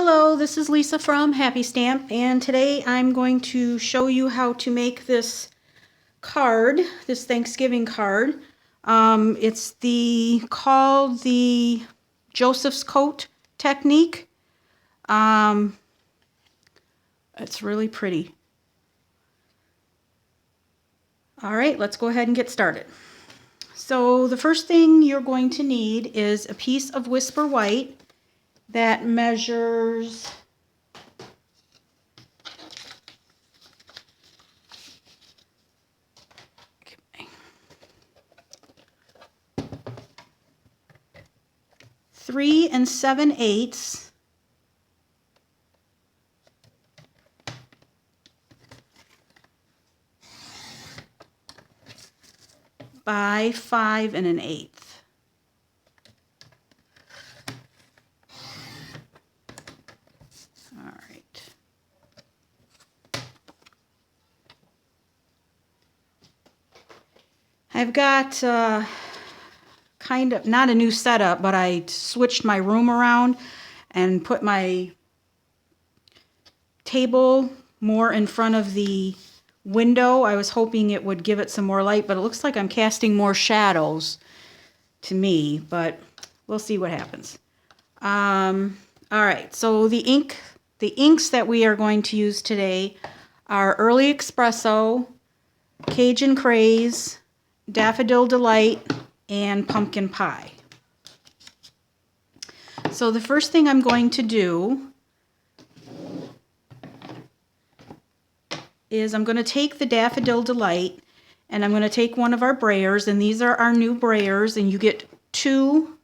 Hello, this is Lisa from Happy Stamp, and today I'm going to show you how to make this card, this Thanksgiving card. It's called the Joseph's Coat technique. It's really pretty. All right, let's go ahead and get started. So the first thing you're going to need is a piece of Whisper White that measures 3 7/8 by 5 1/8. All right. I've got kind of, not a new setup, but I switched my room around and put my table more in front of the window. I was hoping it would give it some more light, but it looks like I'm casting more shadows to me, but we'll see what happens. All right, so the inks that we are going to use today are Early Espresso, Cajun Craze, Daffodil Delight, and Pumpkin Pie. So the first thing I'm going to do is I'm going to take the Daffodil Delight and I'm going to take one of our brayers, and these are our new brayers, and you get 2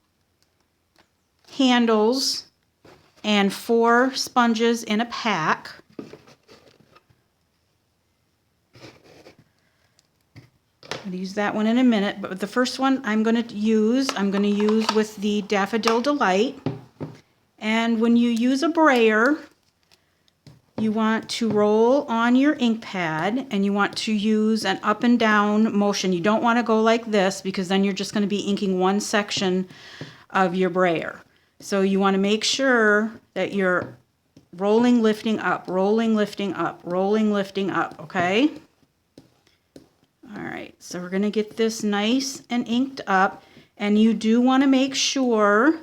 handles and 4 sponges in a pack. I'm going to use that one in a minute, but the first one I'm going to use with the Daffodil Delight. And when you use a brayer, you want to roll on your ink pad and you want to use an up and down motion. You don't want to go like this, because then you're just going to be inking one section of your brayer. So you want to make sure that you're rolling, lifting up, rolling, lifting up, rolling, lifting up, okay? All right, so we're going to get this nice and inked up, and you do want to make sure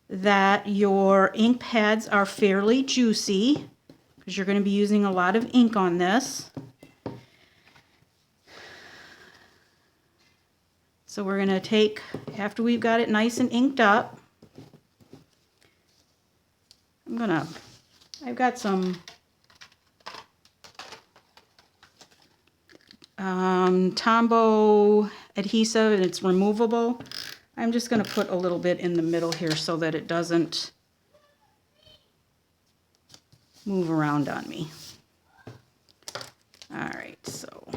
that your ink pads are fairly juicy, because you're going to be using a lot of ink on this. So we're going to take, after we've got it nice and inked up, I've got some Tombow adhesive, and it's removable. I'm just going to put a little bit in the middle here so that it doesn't move around on me. All right, so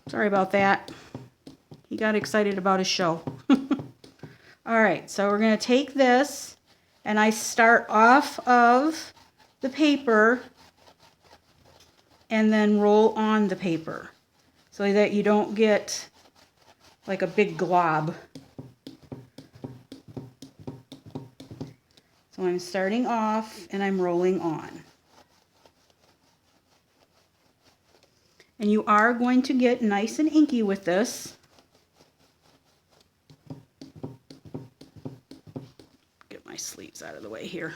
sorry about that. He got excited about his show. All right, so we're going to take this, and I start off of the paper and then roll on the paper so that you don't get like a big glob. So I'm starting off and I'm rolling on. And you are going to get nice and inky with this. Get my sleeves out of the way here.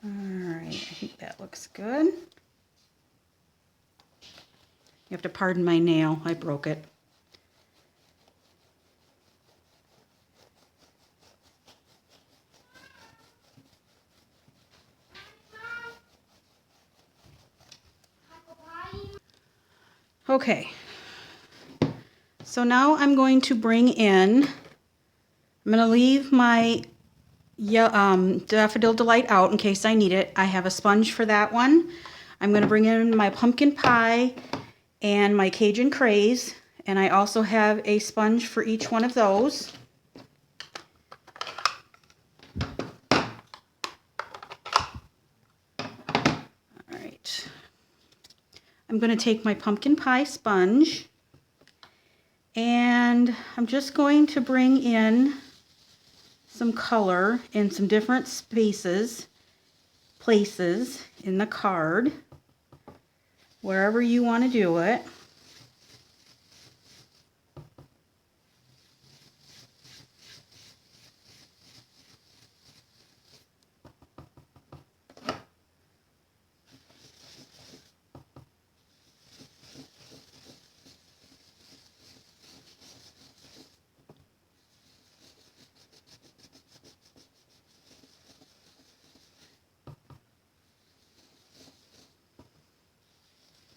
Alright, I think that looks good. You have to pardon my nail, I broke it. Okay, so now I'm going to bring in, I'm going to leave my Daffodil Delight out in case I need it. I have a sponge for that one. I'm going to bring in my pumpkin pie, and my Cajun Craze, and I also have a sponge for each one of those. Alright, I'm going to take my pumpkin pie sponge, and I'm just going to bring in some color in some different places in the card, wherever you want to do it.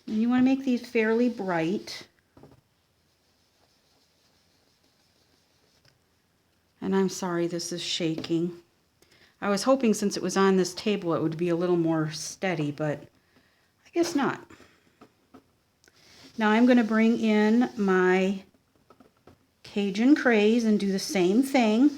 And you want to make these fairly bright. And I'm sorry this is shaking. I was hoping since it was on this table it would be a little more steady, but I guess not. Now I'm going to bring in my Cajun Craze and do the same thing.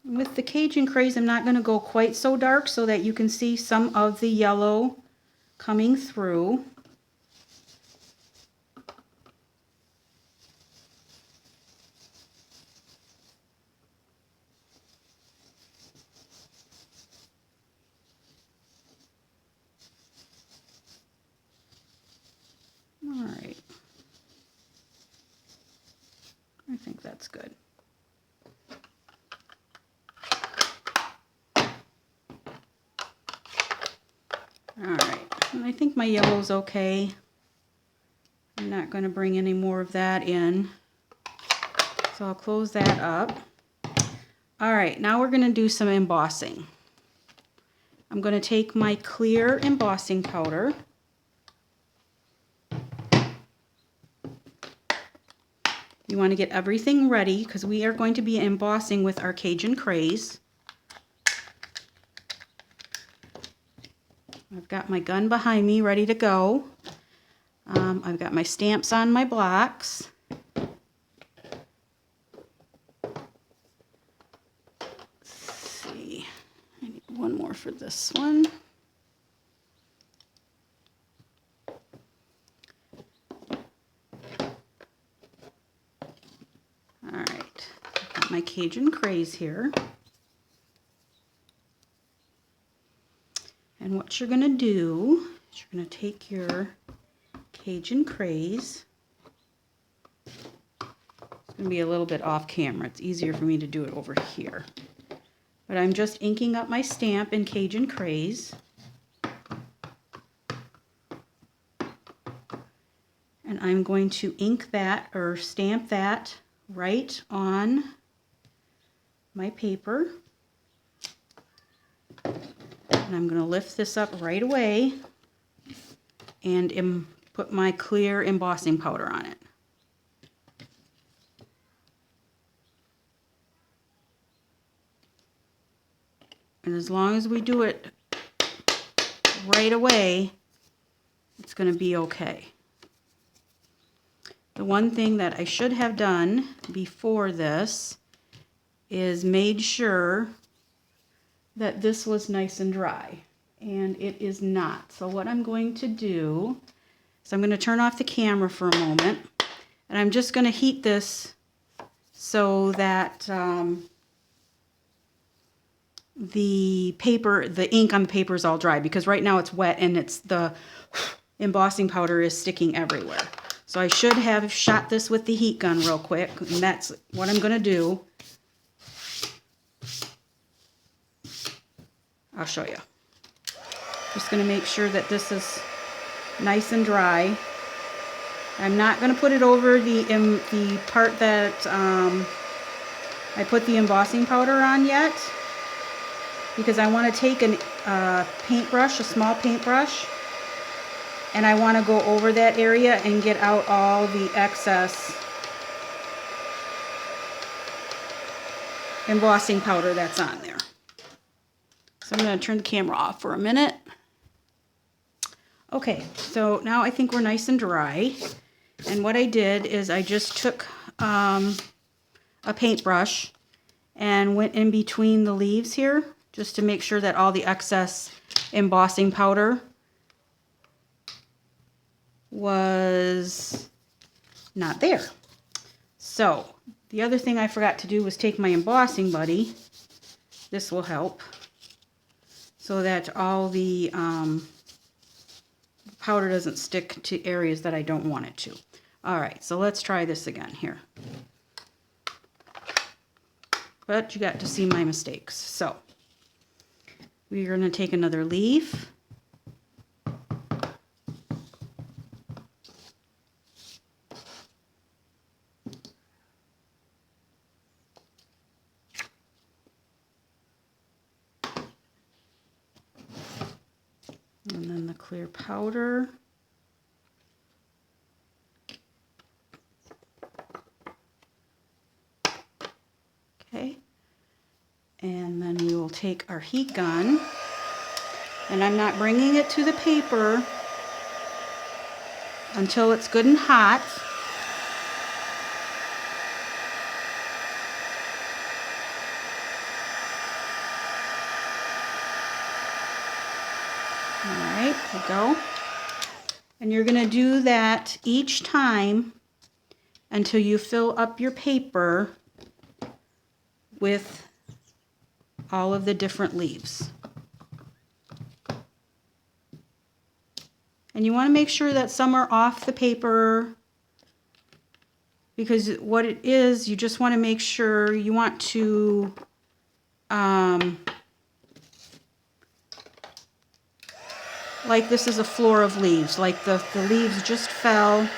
With the Cajun Craze, I'm not going to go quite so dark so that you can see some of the yellow coming through. All right. I think that's good. Alright, and I think my yellow's okay. I'm not going to bring any more of that in. So I'll close that up. Alright, now we're going to do some embossing. I'm going to take my clear embossing powder. You want to get everything ready because we are going to be embossing with our Cajun Craze. I've got my gun behind me ready to go. I've got my stamps on my blocks. Let's see, I need one more for this one. Alright, I've got my Cajun Craze here. And what you're going to do is you're going to take your Cajun Craze. It's going to be a little bit off camera. It's easier for me to do it over here. But I'm just inking up my stamp in Cajun Craze. And I'm going to ink that or stamp that right on my paper. And I'm going to lift this up right away and put my clear embossing powder on it. And as long as we do it right away, it's going to be okay. The one thing that I should have done before this is made sure that this was nice and dry, and it is not. So what I'm going to do is I'm going to turn off the camera for a moment, and I'm just going to heat this so that the ink on the paper is all dry, because right now it's wet and the embossing powder is sticking everywhere. So I should have shot this with the heat gun real quick, and that's what I'm going to do. I'll show you. Just going to make sure that this is nice and dry. I'm not going to put it over the part that I put the embossing powder on yet. because I want to take a paintbrush, a small paintbrush, and I want to go over that area and get out all the excess embossing powder that's on there. So I'm going to turn the camera off for a minute. Okay, so now I think we're nice and dry. And what I did is I just took a paintbrush and went in between the leaves here just to make sure that all the excess embossing powder was not there. So the other thing I forgot to do was take my embossing buddy. This will help so that all the powder doesn't stick to areas that I don't want it to. All right, so let's try this again here. But you got to see my mistakes. So we're going to take another leaf. And then the clear powder. Okay. And then we will take our heat gun. And I'm not bringing it to the paper until it's good and hot. Alright, there we go. And you're going to do that each time until you fill up your paper with all of the different leaves. And you want to make sure that some are off the paper, because what it is, you just want to make sure you want to like this is a floor of leaves, like the leaves just fell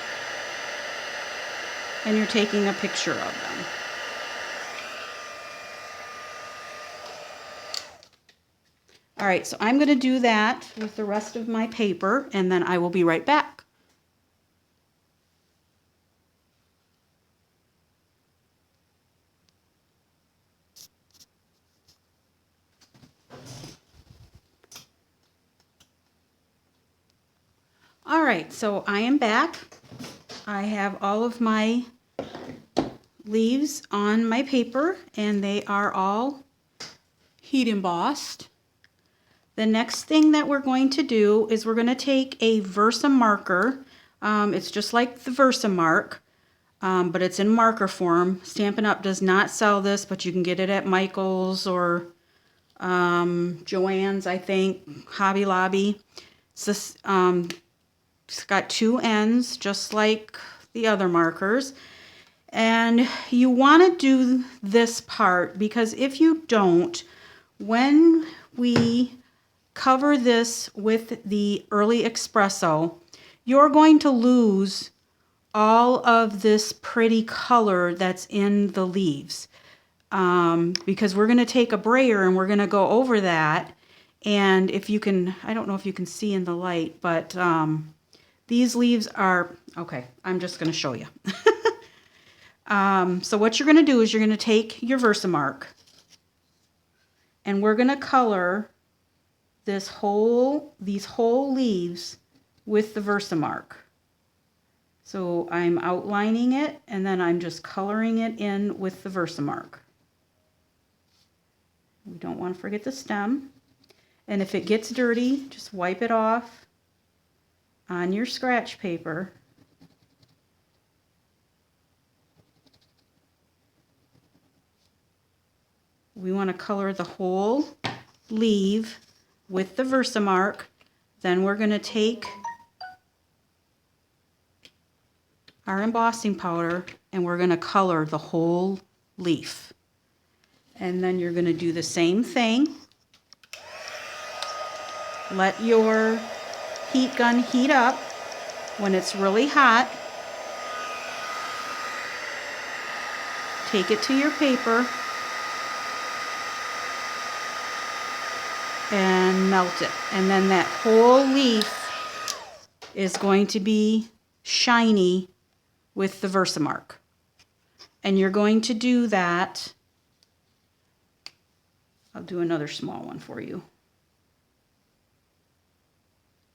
and you're taking a picture of them. All right, so I'm going to do that with the rest of my paper, and then I will be right back. All right, so I am back. I have all of my leaves on my paper, and they are all heat embossed. The next thing that we're going to do is we're going to take a Versa marker. It's just like the Versamark, but it's in marker form. Stampin' Up! Does not sell this, but you can get it at Michael's or Joann's, I think, Hobby Lobby. It's got two ends, just like the other markers. And you want to do this part, because if you don't, when we cover this with the Early Espresso, you're going to lose all of this pretty color that's in the leaves. Because we're going to take a brayer and we're going to go over that. And if you can, I don't know if you can see in the light, but these leaves are, okay, I'm just going to show you. So what you're going to do is you're going to take your Versamark and we're going to color these whole leaves with the Versamark. So I'm outlining it and then I'm just coloring it in with the Versamark. We don't want to forget the stem. And if it gets dirty, just wipe it off on your scratch paper. We want to color the whole leaf with the Versamark. Then we're going to take our embossing powder and we're going to color the whole leaf. And then you're going to do the same thing. Let your heat gun heat up. When it's really hot, take it to your paper and melt it. And then that whole leaf is going to be shiny with the Versamark. And you're going to do that. I'll do another small one for you.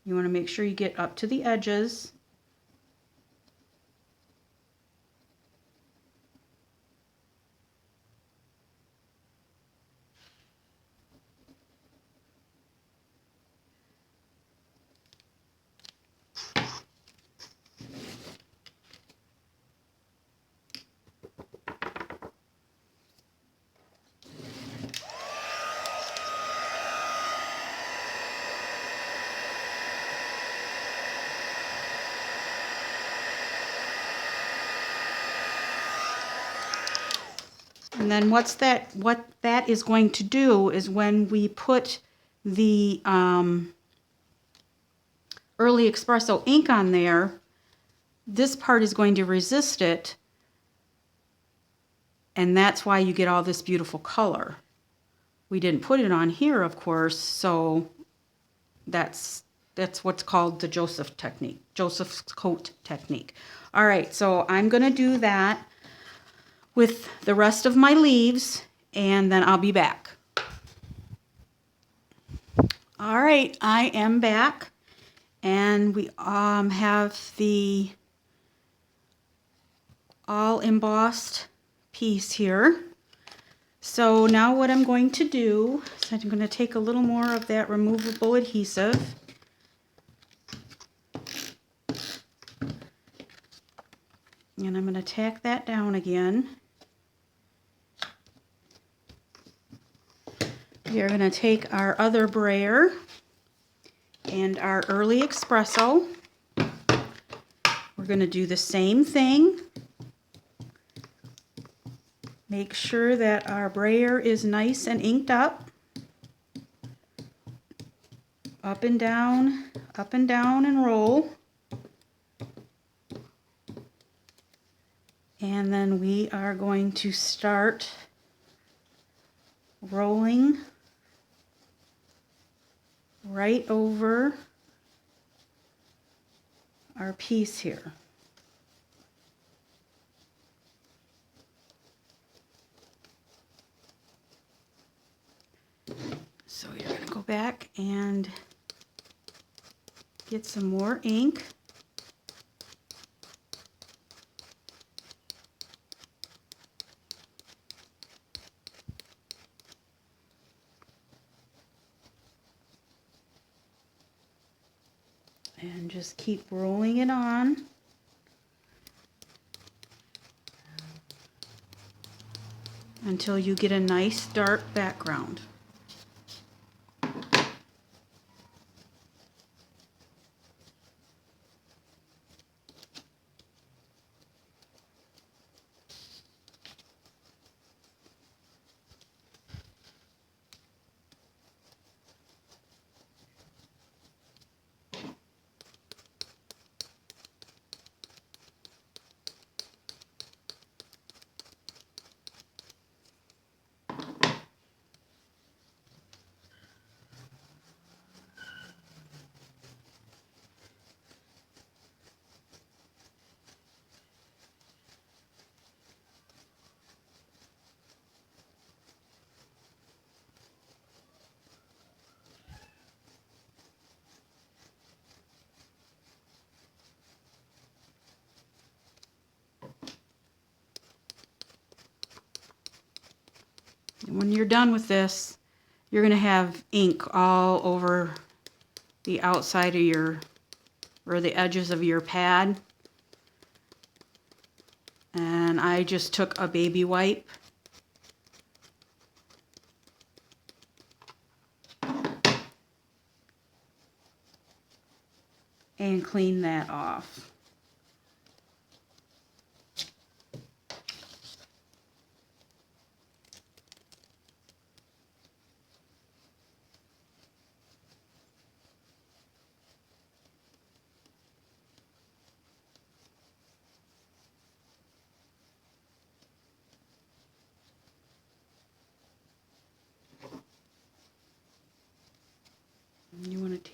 You want to make sure you get up to the edges. And then what that is going to do is when we put the early espresso ink on there, this part is going to resist it, and that's why you get all this beautiful color. We didn't put it on here, of course, so that's what's called the Joseph's coat technique. All right, so I'm going to do that with the rest of my leaves, and then I'll be back. All right, I am back, and we have the all embossed piece here. So now what I'm going to do is I'm going to take a little more of that removable adhesive, and I'm going to tack that down again. We are going to take our other brayer and our early espresso. We're going to do the same thing. Make sure that our brayer is nice and inked up. Up and down and roll. And then we are going to start rolling right over our piece here. So you're going to go back and get some more ink. And just keep rolling it on until you get a nice dark background. When you're done with this, you're going to have ink all over the outside of your, or the edges of your pad. And I just took a baby wipe and cleaned that off.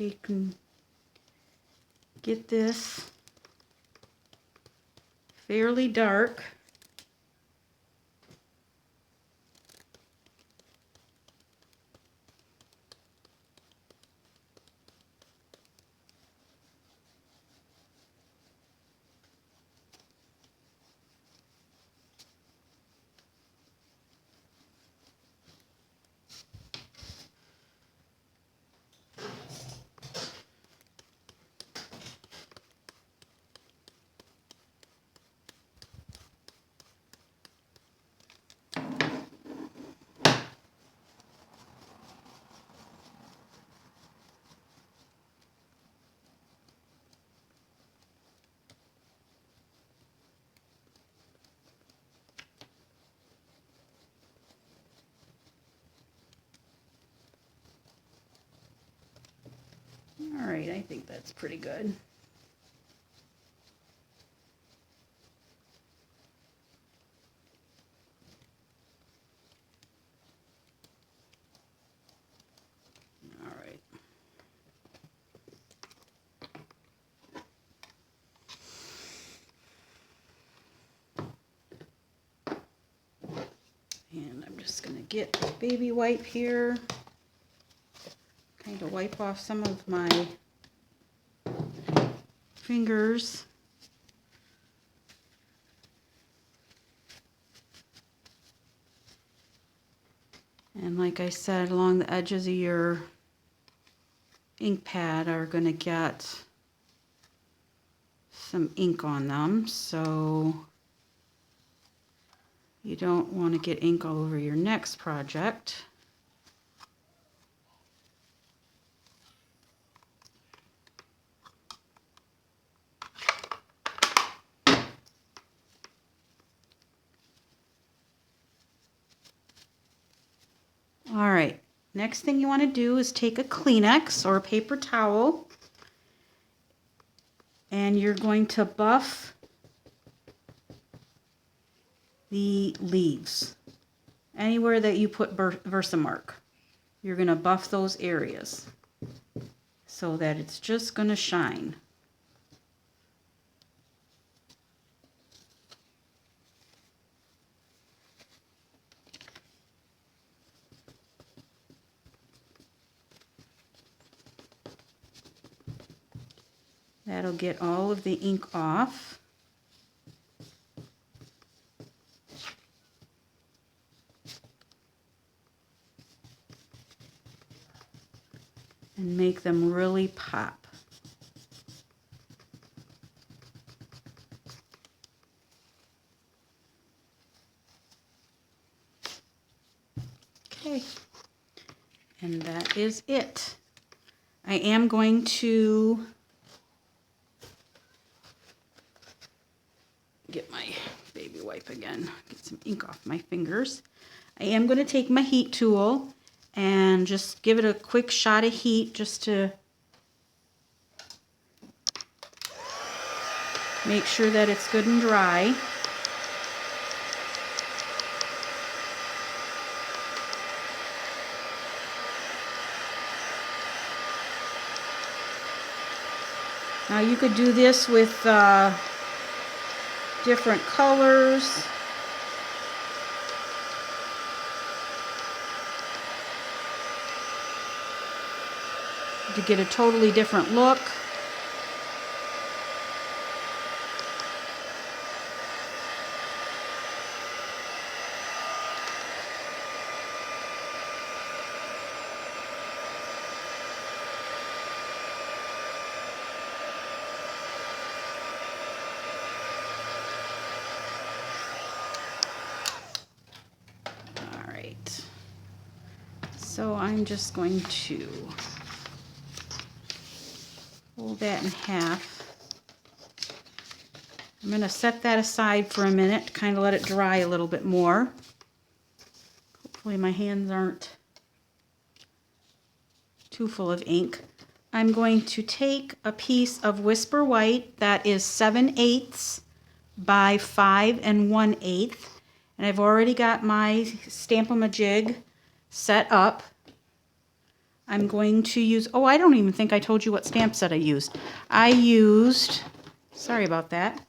take and get this fairly dark. All right, I think that's pretty good. All right. And I'm just going to get a baby wipe here, kind of wipe off some of my fingers. And like I said, along the edges of your ink pad are going to get some ink on them, so you don't want to get ink all over your next project. All right, next thing you want to do is take a Kleenex or a paper towel, and you're going to buff the leaves. Anywhere that you put Versamark, you're going to buff those areas so that it's just going to shine. That'll get all of the ink off. And make them really pop. Okay, and that is it. I am going to get my baby wipe again, get some ink off my fingers. I am going to take my heat tool and just give it a quick shot of heat just to make sure that it's good and dry. Now you could do this with different colors. To get a totally different look. All right. So I'm just going to fold that in half. I'm going to set that aside for a minute to kind of let it dry a little bit more. Hopefully my hands aren't too full of ink. I'm going to take a piece of Whisper White that is 7/8 by 5 1/8, and I've already got my Stampin' Jig set up. I'm going to use, oh, I don't even think I told you what stamp set I used. I used, sorry about that,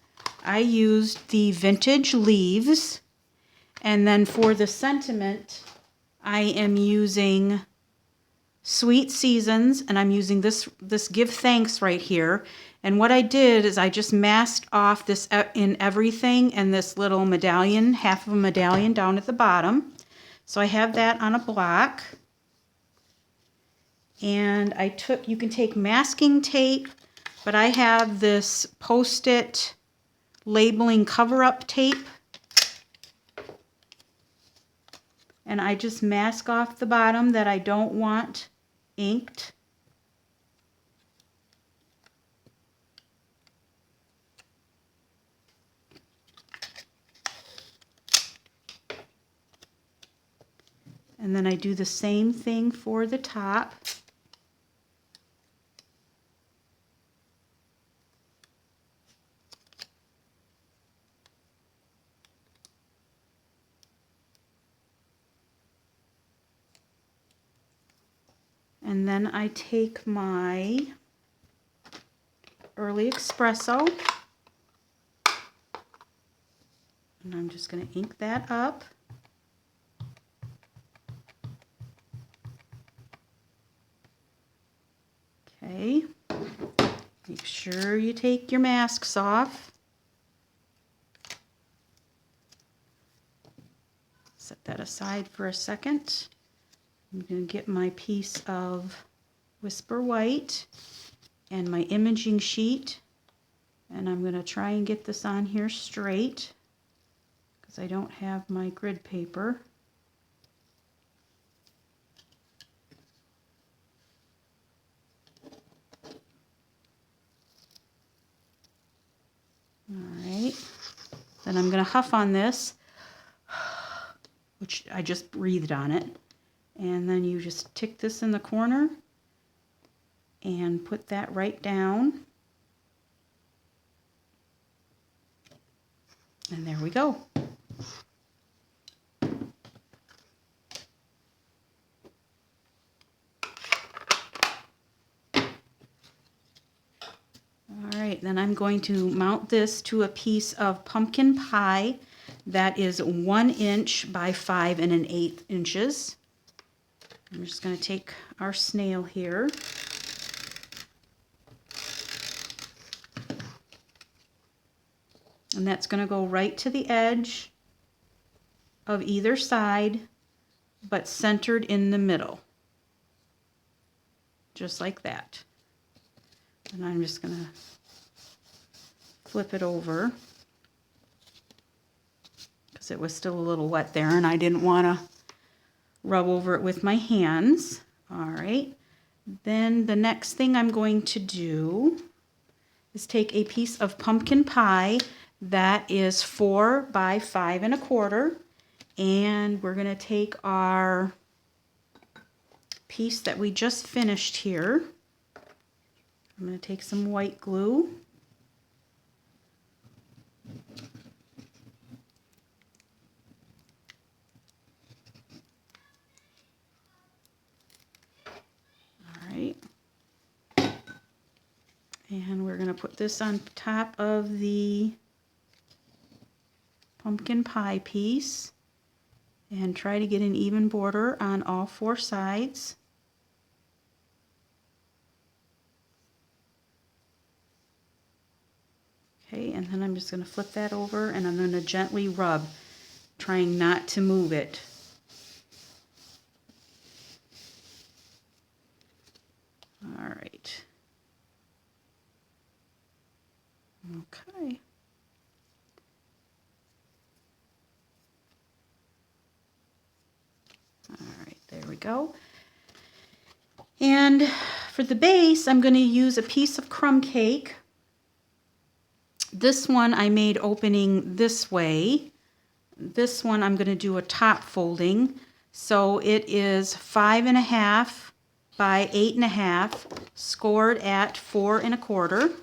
I used the Vintage Leaves, and then for the sentiment, I am using Sweet Seasons, and I'm using this Give Thanks right here. And what I did is I just masked off this in everything and this little medallion, half of a medallion down at the bottom. So I have that on a block. And I took, you can take masking tape, but I have this Post-it labeling cover-up tape. And I just mask off the bottom that I don't want inked. And then I do the same thing for the top. And then I take my Early Espresso, and I'm just going to ink that up. Okay, make sure you take your masks off. Set that aside for a second. I'm going to get my piece of Whisper White and my imaging sheet, and I'm going to try and get this on here straight because I don't have my grid paper. Alright, then I'm going to huff on this, which I just breathed on it, and then you just tick this in the corner and put that right down. And there we go. Alright, then I'm going to mount this to a piece of pumpkin pie that is 1 inch by 5 1/8 inches. I'm just going to take our snail here. And that's going to go right to the edge of either side, but centered in the middle. Just like that. And I'm just going to flip it over because it was still a little wet there and I didn't want to rub over it with my hands. All right. Then the next thing I'm going to do is take a piece of pumpkin pie that is 4 by 5 1/4, and we're going to take our piece that we just finished here. I'm going to take some white glue. All right. And we're going to put this on top of the pumpkin pie piece and try to get an even border on all 4 sides. Okay, and then I'm just going to flip that over and I'm going to gently rub, trying not to move it. All right. Okay. All right, there we go. And for the base, I'm going to use a piece of crumb cake. This one I made opening this way. This one I'm going to do a top folding. So it is 5 1/2 by 8 1/2, scored at 4 1/4.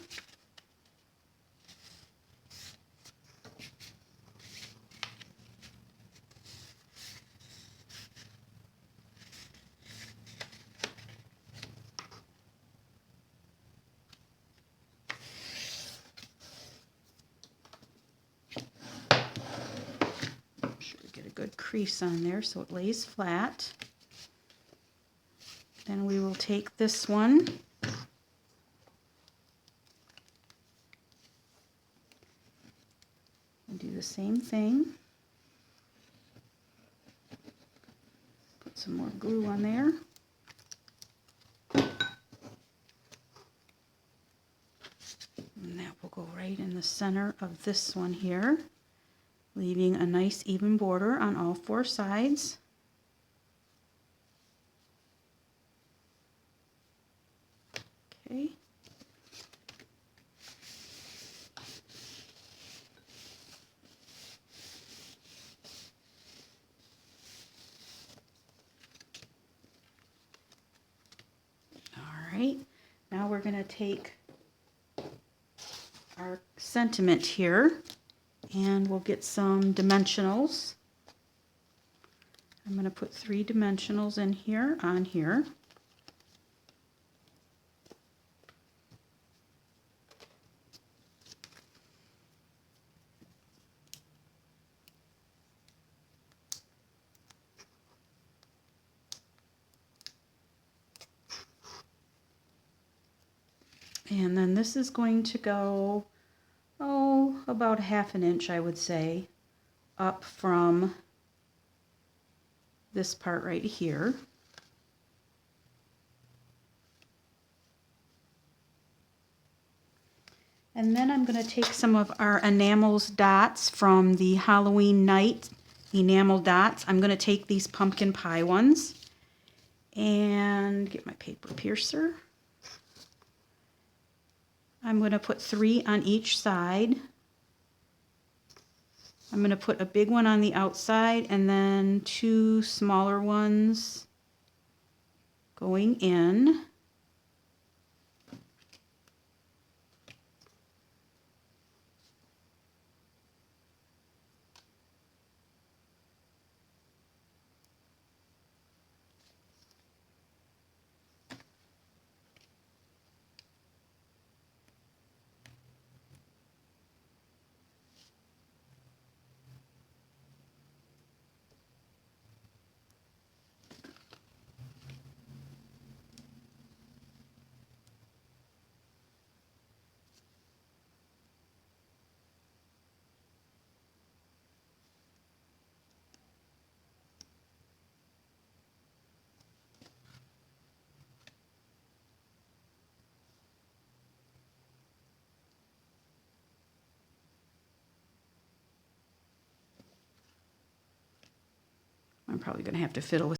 good crease on there so it lays flat. Then we will take this one and do the same thing. Put some more glue on there. And that will go right in the center of this one here, leaving a nice even border on all four sides. Okay. All right. Now we're going to take our sentiment here and we'll get some dimensionals. I'm going to put 3 dimensionals in here, on here. And then this is going to go, about 1/2 inch, I would say, up from this part right here. And then I'm going to take some of our enamels dots from the Halloween night enamel dots. I'm going to take these pumpkin pie ones and get my paper piercer. I'm going to put 3 on each side. I'm going to put a big one on the outside and then 2 smaller ones going in. I'm probably going to have to fiddle with